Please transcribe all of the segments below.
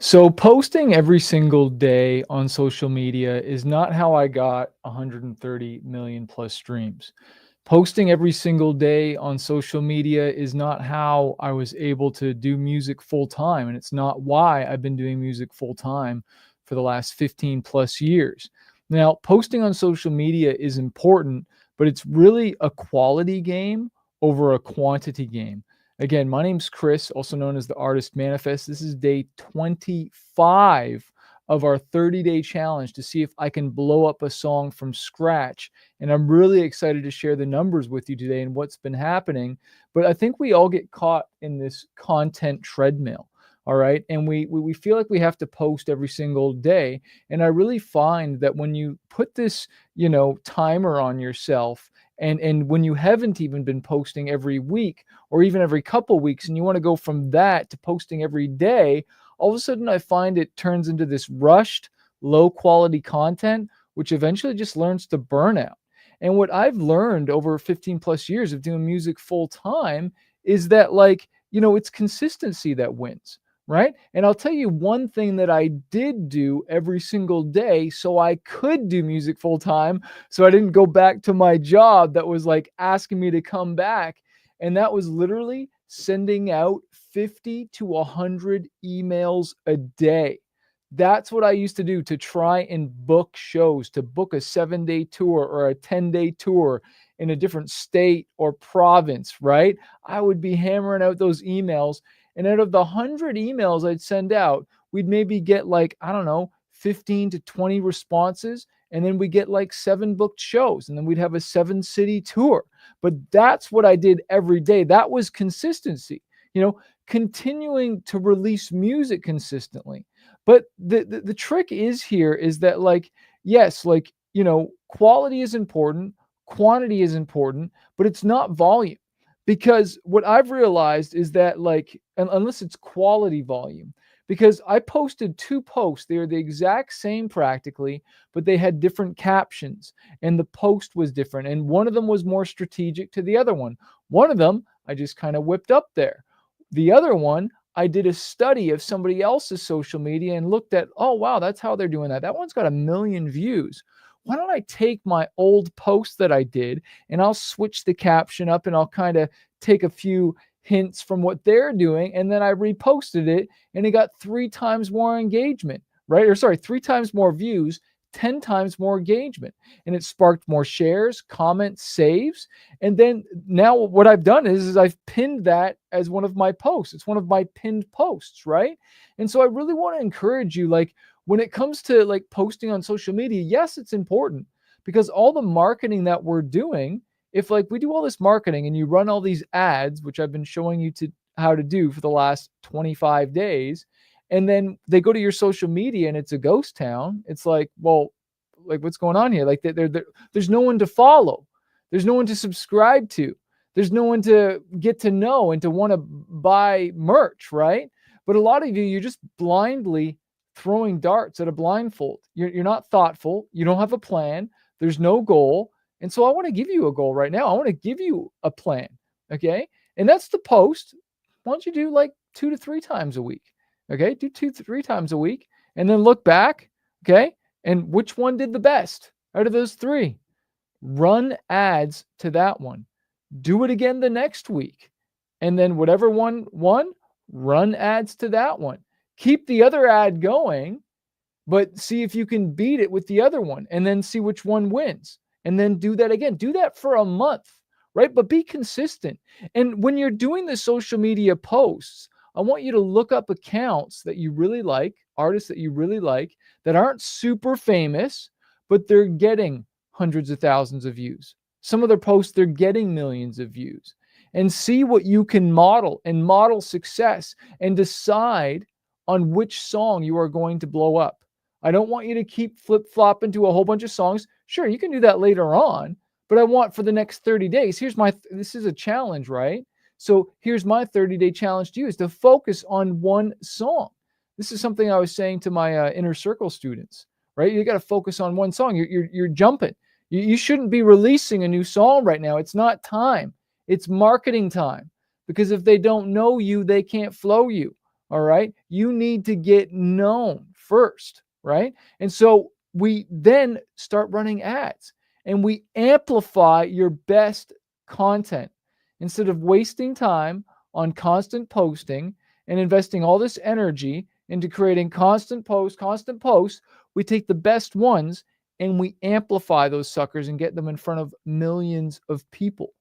So posting every single day on social media is not how I got 130 million plus streams. Posting every single day on social media is not how I was able to do music full time. And it's not why I've been doing music full time for the last 15 plus years. Now, posting on social media is important, but it's really a quality game over a quantity game. Again, my name's Chris, also known as the artist Manafest. This is day 25 of our 30-day challenge to see if I can blow up a song from scratch. And I'm really excited to share the numbers with you today and what's been happening. But I think we all get caught in this content treadmill. All right. And we feel like we have to post every single day. And I really find that when you put this, timer on yourself, and when you haven't even been posting every week or even every couple weeks, and you want to go from that to posting every day, all of a sudden I find it turns into this rushed, low quality content, which eventually just learns to burn out. And what I've learned over 15 plus years of doing music full time is that, it's consistency that wins. Right. And I'll tell you one thing that I did do every single day so I could do music full time. So I didn't go back to my job that was like asking me to come back. And that was literally sending out 50 to 100 emails a day. That's what I used to do to try and book shows, to book a 7-day tour or a 10-day tour in a different state or province, right? I would be hammering out those emails. And out of the 100 emails I'd send out, we'd maybe get 15 to 20 responses. And then we get 7 booked shows. And then we'd have a 7-city tour. But that's what I did every day. That was consistency, continuing to release music consistently. But the trick is that, yes, quality is important, quantity is important, but it's not volume. Because what I've realized is that, unless it's quality volume, because I posted 2 posts, they are the exact same practically, but they had different captions and the post was different. And one of them was more strategic to the other one. One of them I just kind of whipped up there. The other one, I did a study of somebody else's social media and looked at, oh, wow, that's how they're doing that. That one's got 1 million views. Why don't I take my old post that I did and I'll switch the caption up and I'll kind of take a few hints from what they're doing. And then I reposted it and it got 3 times more engagement, right? Or sorry, 3 times more views, 10 times more engagement. And it sparked more shares, comments, saves. And then now what I've done is I've pinned that as one of my posts. It's one of my pinned posts, right? And so I really want to encourage you, when it comes to posting on social media, yes, it's important, because all the marketing that we're doing, if we do all this marketing and you run all these ads, which I've been showing you how to do for the last 25 days, and then they go to your social media and it's a ghost town, it's what's going on here? There's no one to follow. There's no one to subscribe to. There's no one to get to know and to want to buy merch, right? But a lot of you, you're just blindly throwing darts at a blindfold. You're not thoughtful. You don't have a plan. There's no goal. And so I want to give you a goal right now. I want to give you a plan. Okay. And that's the post. Why don't you do 2 to 3 times a week? Okay. Do 2 to 3 times a week and then look back. Okay. And which one did the best out of those 3? Run ads to that one. Do it again the next week. And then whatever one won, run ads to that one. Keep the other ad going, but see if you can beat it with the other one and then see which one wins. And then do that again. Do that for a month, right? But be consistent. And when you're doing the social media posts, I want you to look up accounts that you really like, artists that you really like, that aren't super famous, but they're getting hundreds of thousands of views. Some of their posts, they're getting millions of views. And see what you can model and model success and decide on which song you are going to blow up. I don't want you to keep flip-flopping to a whole bunch of songs. Sure, you can do that later on, but I want for the next 30 days. This is a challenge, right? So here's my 30-day challenge to you, is to focus on one song. This is something I was saying to my inner circle students, right? You got to focus on one song. You're jumping. You shouldn't be releasing a new song right now. It's not time. It's marketing time, because if they don't know you, they can't flow you. All right. You need to get known first. Right. And so we then start running ads and we amplify your best content instead of wasting time on constant posting and investing all this energy into creating constant posts. We take the best ones and we amplify those suckers and get them in front of millions of people.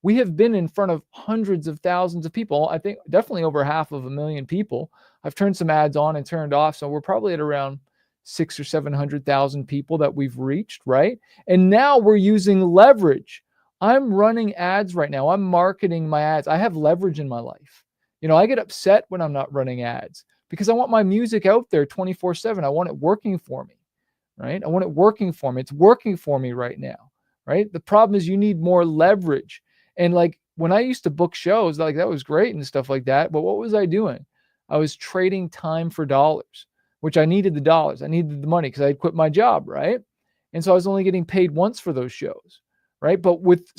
We have been in front of hundreds of thousands of people. I think definitely over 500,000 people. I've turned some ads on and turned off. So we're probably at around 600,000 or 700,000 people that we've reached, right? And now we're using leverage. I'm running ads right now. I'm marketing my ads. I have leverage in my life. I get upset when I'm not running ads because I want my music out there 24/7. I want it working for me, right? I want it working for me. It's working for me right now, right? The problem is you need more leverage. And like when I used to book shows, like that was great and stuff like that. But what was I doing? I was trading time for dollars, which I needed the dollars. I needed the money because I had quit my job, right? And so I was only getting paid once for those shows, right? But with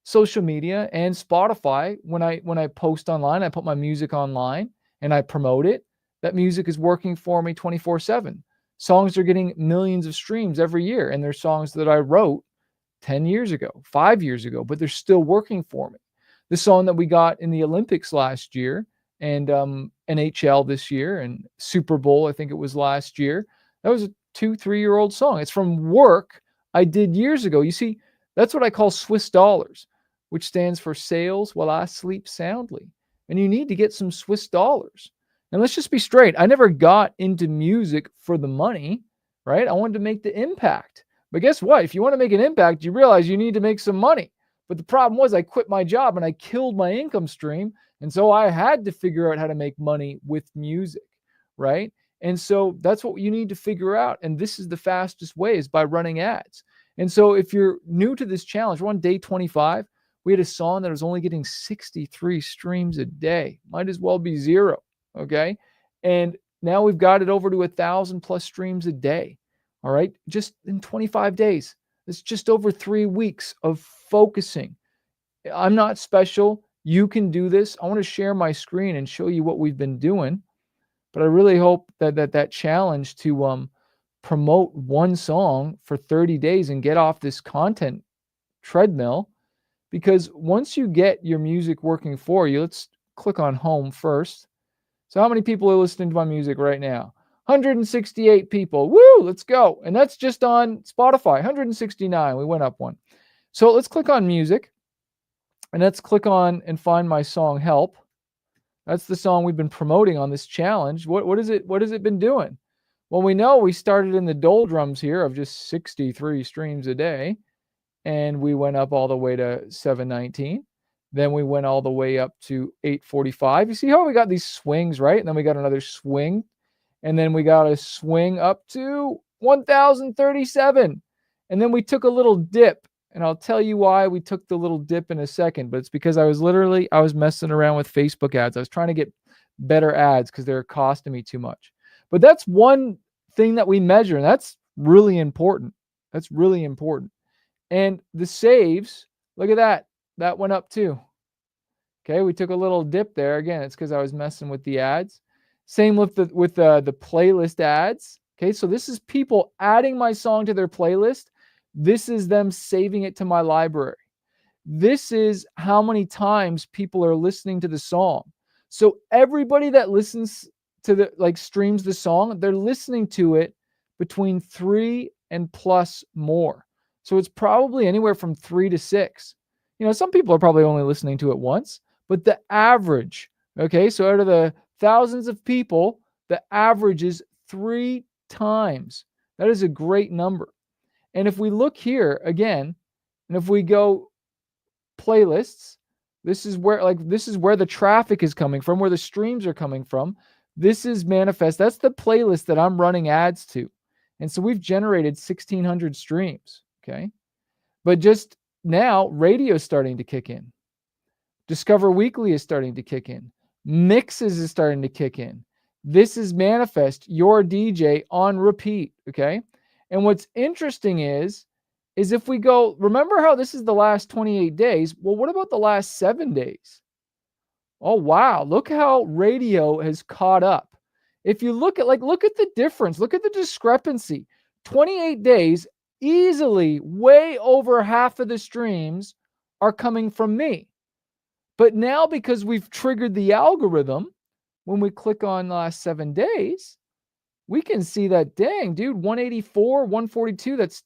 social media and Spotify, when I post online, I put my music online and I promote it. That music is working for me 24/7. Songs are getting millions of streams every year, and they're songs that I wrote 10 years ago, 5 years ago, but they're still working for me. The song that we got in the Olympics last year and NHL this year and Super Bowl, I think it was last year, that was a 2-3-year-old song. It's from work I did years ago. You see, that's what I call Swiss dollars, which stands for sales while I sleep soundly. And you need to get some Swiss dollars. And let's just be straight. I never got into music for the money, right? I wanted to make the impact. But guess what? If you want to make an impact, you realize you need to make some money. But the problem was I quit my job and I killed my income stream. And so I had to figure out how to make money with music, right? And so that's what you need to figure out. And this is the fastest way is by running ads. And so if you're new to this challenge, we're on day 25. We had a song that was only getting 63 streams a day. Might as well be 0. Okay. And now we've got it over to 1,000+ streams a day. All right. Just in 25 days. It's just over 3 weeks of focusing. I'm not special. You can do this. I want to share my screen and show you what we've been doing. But I really hope that challenge to promote one song for 30 days and get off this content treadmill, because once you get your music working for you, let's click on home first. So how many people are listening to my music right now? 168 people. Woo, let's go. And that's just on Spotify. 169. We went up one. So let's click on music and let's click on and find my song Help. That's the song we've been promoting on this challenge. What is it? What has it been doing? Well, we know we started in the doldrums here of just 63 streams a day, and we went up all the way to 719. Then we went all the way up to 845. You see how we got these swings, right? And then we got another swing, and then we got a swing up to 1,037. And then we took a little dip. And I'll tell you why we took the little dip in a second, but it's because I was messing around with Facebook ads. I was trying to get better ads because they're costing me too much. But that's one thing that we measure, and that's really important. That's really important. And the saves, look at that. That went up too. Okay, we took a little dip there. Again, it's because I was messing with the ads. Same with the playlist ads. Okay, so this is people adding my song to their playlist. This is them saving it to my library. This is how many times people are listening to the song. So everybody that listens to streams the song, they're listening to it between 3 and plus more. So it's probably anywhere from 3 to 6. Some people are probably only listening to it once, but the average, okay, so out of the thousands of people, the average is 3 times. That is a great number. And if we look here again, and if we go playlists, this is where the traffic is coming from, where the streams are coming from. This is Manafest. That's the playlist that I'm running ads to. And so we've generated 1,600 streams, okay? But just now, radio is starting to kick in. Discover Weekly is starting to kick in. Mixes is starting to kick in. This is Manafest, your DJ on repeat, okay? And what's interesting is if we go, remember how this is the last 28 days? Well, what about the last 7 days? Oh, wow. Look how radio has caught up. If you look at the difference, look at the discrepancy. 28 days, easily way over half of the streams are coming from me. But now, because we've triggered the algorithm, when we click on the last 7 days, we can see that, dang, dude, 184, 142, that's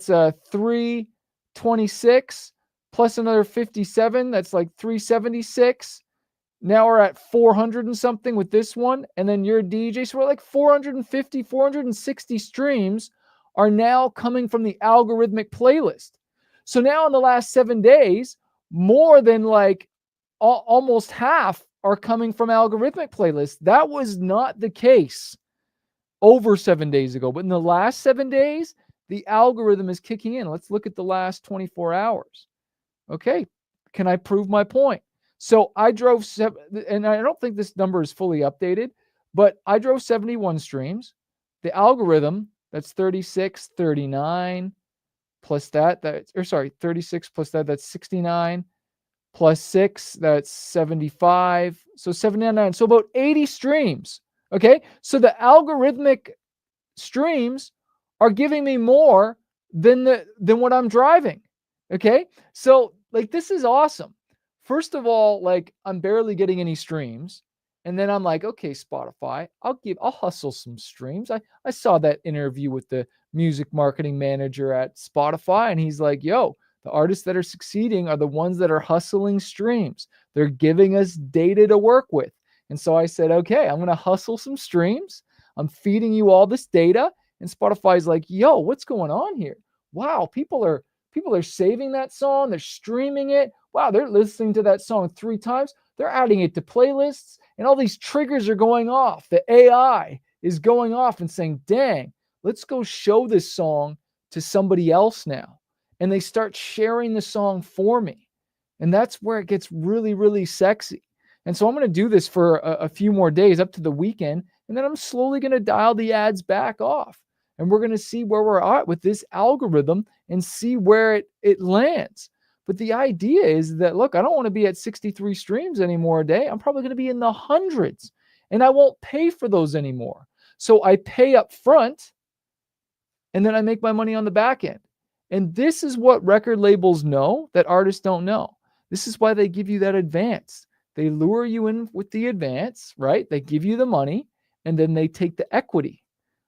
326 plus another 57, that's like 376. Now we're at 400 and something with this one, and then you're a DJ, so we're like 450, 460 streams are now coming from the algorithmic playlist. So now in the last 7 days, more than like almost half are coming from algorithmic playlists. That was not the case over 7 days ago, but in the last 7 days, the algorithm is kicking in. Let's look at the last 24 hours. Okay, can I prove my point? So I drove, and I don't think this number is fully updated, but I drove 71 streams. The algorithm, that's 36, 39 plus that, 36 plus that, that's 69 plus 6, that's 75. So 79, so about 80 streams. Okay, so the algorithmic streams are giving me more than what I'm driving. Okay, so like this is awesome. First of all, like I'm barely getting any streams, and then I'm like, okay, Spotify, I'll hustle some streams. I saw that interview with the music marketing manager at Spotify, and he's like, yo, the artists that are succeeding are the ones that are hustling streams. They're giving us data to work with. And so I said, okay, I'm going to hustle some streams. I'm feeding you all this data. And Spotify's like, yo, what's going on here? Wow, people are saving that song. They're streaming it. Wow, they're listening to that song 3 times. They're adding it to playlists. And all these triggers are going off. The AI is going off and saying, dang, let's go show this song to somebody else now. And they start sharing the song for me. And that's where it gets really, really sexy. And so I'm going to do this for a few more days up to the weekend. And then I'm slowly going to dial the ads back off. And we're going to see where we're at with this algorithm and see where it lands. But the idea is that, look, I don't want to be at 63 streams anymore a day. I'm probably going to be in the hundreds. And I won't pay for those anymore. So I pay up front and then I make my money on the back end. And this is what record labels know that artists don't know. This is why they give you that advance. They lure you in with the advance, right? They give you the money and then they take the equity.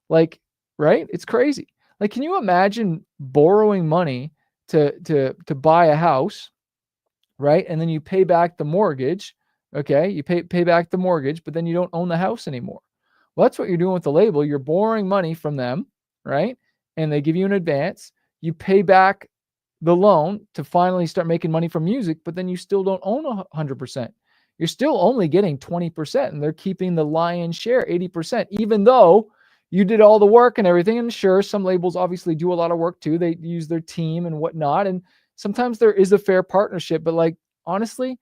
Like, right? It's crazy. Like, can you imagine borrowing money to buy a house, right? And then you pay back the mortgage. Okay, you pay back the mortgage, but then you don't own the house anymore. Well, that's what you're doing with the label. You're borrowing money from them, right? And they give you an advance. You pay back the loan to finally start making money from music, but then you still don't own 100%. You're still only getting 20%, and they're keeping the lion's share, 80%, even though you did all the work and everything. And sure, some labels obviously do a lot of work too. They use their team and whatnot. And sometimes there is a fair partnership, but like, honestly,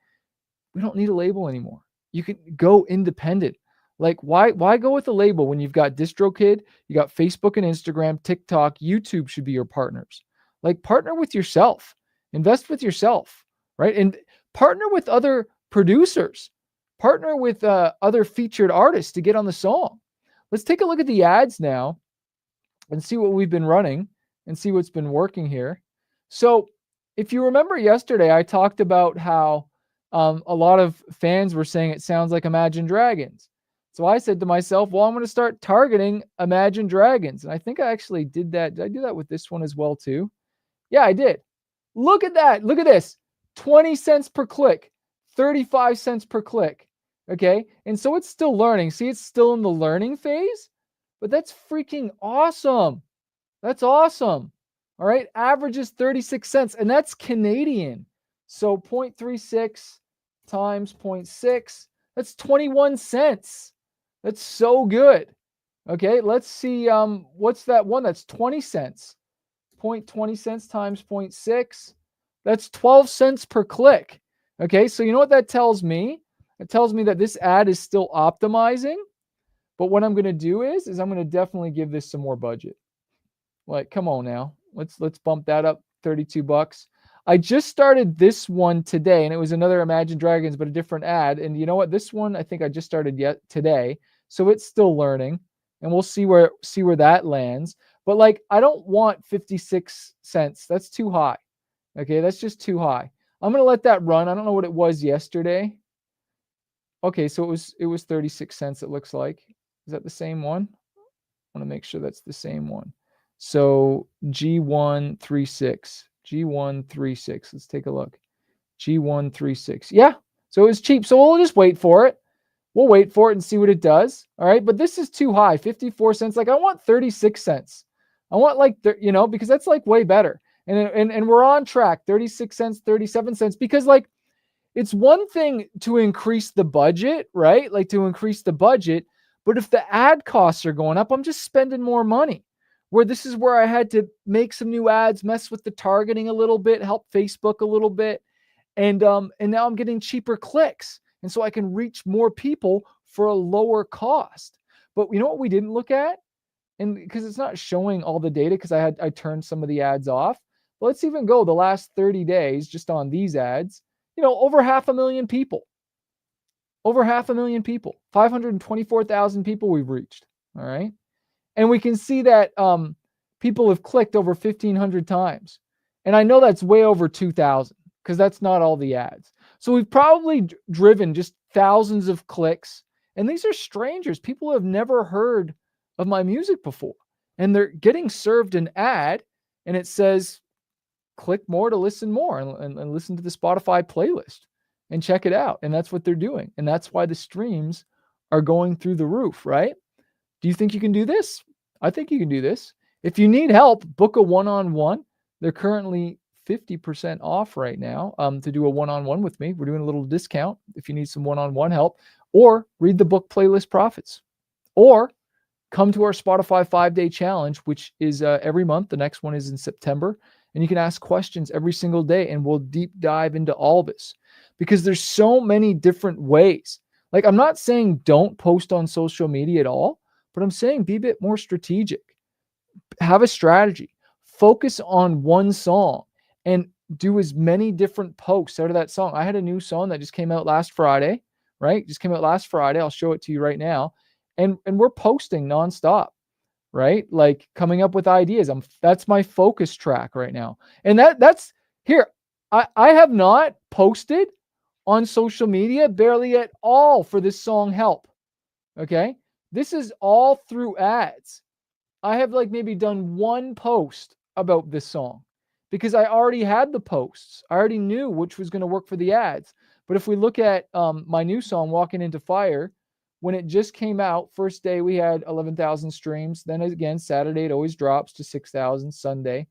we don't need a label anymore. You can go independent. Like, why go with a label when you've got DistroKid, you got Facebook and Instagram, TikTok, YouTube should be your partners. Like, partner with yourself, invest with yourself, right? And partner with other producers, partner with other featured artists to get on the song. Let's take a look at the ads now and see what we've been running and see what's been working here. So if you remember yesterday, I talked about how a lot of fans were saying it sounds like Imagine Dragons. So I said to myself, well, I'm going to start targeting Imagine Dragons. And I think I actually did that. Did I do that with this one as well too? Yeah, I did. Look at that. Look at this. 20 cents per click, 35 cents per click. Okay. And so it's still learning. See, it's still in the learning phase, but that's freaking awesome. That's awesome. All right. Average is 36 cents, and that's Canadian. So 0.36 times 0.6, that's 21 cents. That's so good. Okay. Let's see. What's that one? That's 20 cents. 0.20 cents times 0.6. That's 12 cents per click. Okay. So you know what that tells me? It tells me that this ad is still optimizing. But what I'm going to do is I'm going to definitely give this some more budget. Like, come on now. Let's bump that up $32. I just started this one today, and it was another Imagine Dragons, but a different ad. And you know what? This one I think I just started today, so it's still learning, and we'll see where that lands. But like, I don't want 56 cents. That's too high. Okay, that's just too high. I'm gonna let that run. I don't know what it was yesterday. Okay, so it was 36 cents. It looks like. Is that the same one? I want to make sure that's the same one. So G136. G136. Let's take a look. G136. Yeah. So it was cheap. So we'll just wait for it. We'll wait for it and see what it does. All right. But this is too high. 54 cents. Like, I want 36 cents. I want like, because that's like way better. And we're on track. 36 cents, 37 cents. Because like, it's one thing to increase the budget, right? Like to increase the budget. But if the ad costs are going up, I'm just spending more money. Where this is where I had to make some new ads, mess with the targeting a little bit, help Facebook a little bit. And now I'm getting cheaper clicks. And so I can reach more people for a lower cost. But you know what we didn't look at? And because it's not showing all the data, because I turned some of the ads off. But let's even go the last 30 days just on these ads. Over 500,000 people. Over 500,000 people. 524,000 people we've reached. All right. And we can see that people have clicked over 1,500 times. And I know that's way over 2,000 because that's not all the ads. So we've probably driven just thousands of clicks. And these are strangers, people who have never heard of my music before. And they're getting served an ad, and it says, click more to listen more and listen to the Spotify playlist and check it out. And that's what they're doing. And that's why the streams are going through the roof, right? Do you think you can do this? I think you can do this. If you need help, book a one-on-one. They're currently 50% off right now to do a one-on-one with me. We're doing a little discount if you need some one-on-one help, or read the book Playlist Profits, or come to our Spotify 5-day challenge, which is every month. The next one is in September. And you can ask questions every single day, and we'll deep dive into all this because there's so many different ways. Like, I'm not saying don't post on social media at all, but I'm saying be a bit more strategic. Have a strategy. Focus on one song and do as many different posts out of that song. I had a new song that just came out last Friday, right? Just came out last Friday. I'll show it to you right now. And we're posting nonstop, right? Like coming up with ideas. That's my focus track right now. And that's here. I have not posted on social media barely at all for this song Help. Okay. This is all through ads. I have like maybe done one post about this song because I already had the posts. I already knew which was going to work for the ads. But if we look at my new song, Walking Into Fire, when it just came out, first day we had 11,000 streams. Then again, Saturday it always drops to 6,000. Sunday,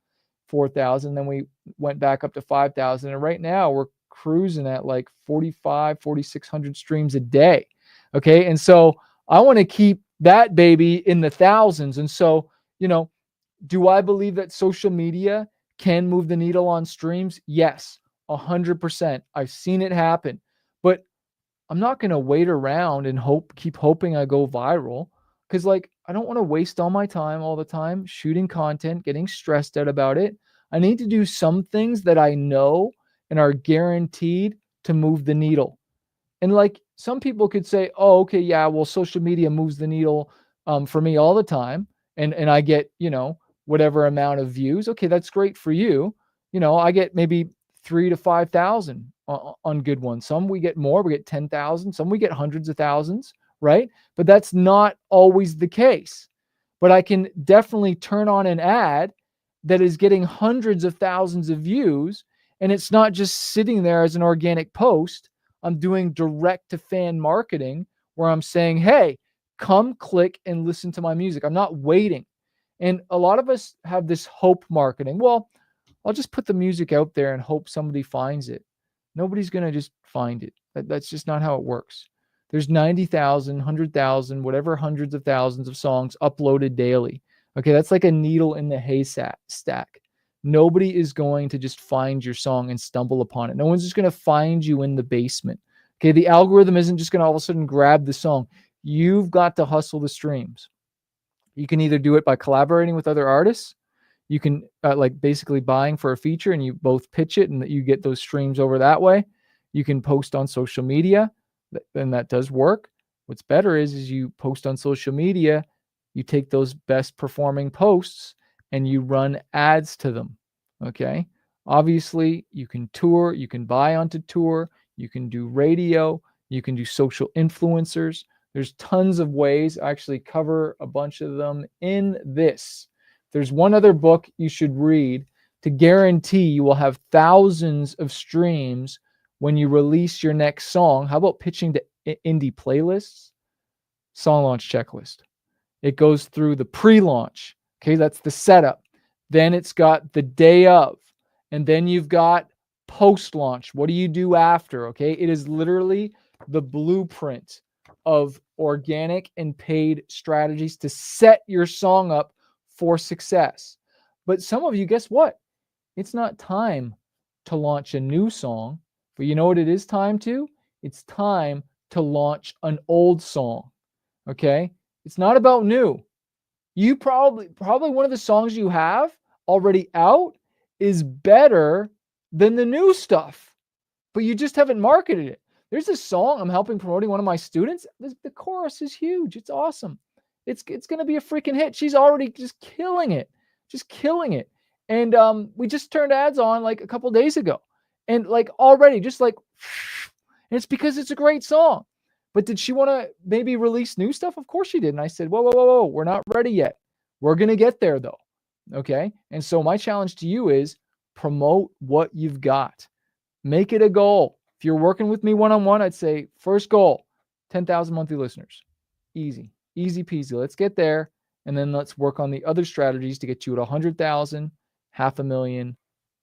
4,000. Then we went back up to 5,000. And right now we're cruising at like 4,600 streams a day. Okay. And so I want to keep that baby in the thousands. And so, do I believe that social media can move the needle on streams? Yes, 100%. I've seen it happen. But I'm not going to wait around and keep hoping I go viral, because like, I don't want to waste all my time all the time shooting content, getting stressed out about it. I need to do some things that I know and are guaranteed to move the needle. And like, some people could say, oh, okay, yeah, well, social media moves the needle for me all the time. And I get, whatever amount of views. Okay, that's great for you. I get maybe 3,000 to 5,000 on good ones. Some we get more, we get 10,000. Some we get hundreds of thousands, right? But that's not always the case. But I can definitely turn on an ad that is getting hundreds of thousands of views, and it's not just sitting there as an organic post. I'm doing direct to fan marketing where I'm saying, hey, come click and listen to my music. I'm not waiting. And a lot of us have this hope marketing. Well, I'll just put the music out there and hope somebody finds it. Nobody's going to just find it. That's just not how it works. There's 90,000, 100,000, whatever hundreds of thousands of songs uploaded daily. Okay, that's like a needle in the haystack. Nobody is going to just find your song and stumble upon it. No one's just going to find you in the basement. Okay, the algorithm isn't just going to all of a sudden grab the song. You've got to hustle the streams. You can either do it by collaborating with other artists. You can like basically buying for a feature and you both pitch it and you get those streams over that way. You can post on social media, and that does work. What's better is you post on social media, you take those best performing posts and you run ads to them. Okay. Obviously, you can tour, you can buy onto tour, you can do radio, you can do social influencers. There's tons of ways. I actually cover a bunch of them in this. There's one other book you should read to guarantee you will have thousands of streams when you release your next song. How about pitching to indie playlists? Song launch checklist. It goes through the pre-launch. Okay, that's the setup. Then it's got the day of, and then you've got post-launch. What do you do after? Okay, it is literally the blueprint of organic and paid strategies to set your song up for success. But some of you, guess what? It's not time to launch a new song, but you know what it is time to? It's time to launch an old song. Okay? It's not about new. You probably one of the songs you have already out is better than the new stuff, but you just haven't marketed it. There's this song I'm helping promoting one of my students. The chorus is huge. It's awesome. It's going to be a freaking hit. She's already just killing it. And we just turned ads on like a couple days ago. And like already just like, and it's because it's a great song. But did she want to maybe release new stuff? Of course she did. And I said, whoa, we're not ready yet. We're going to get there though. Okay. And so my challenge to you is promote what you've got. Make it a goal. If you're working with me one-on-one, I'd say first goal, 10,000 monthly listeners. Easy peasy. Let's get there. And then let's work on the other strategies to get you at 100,000, 500,000,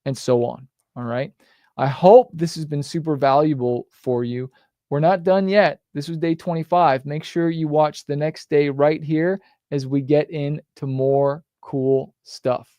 and so on. All right. I hope this has been super valuable for you. We're not done yet. This was day 25. Make sure you watch the next day right here as we get into more cool stuff.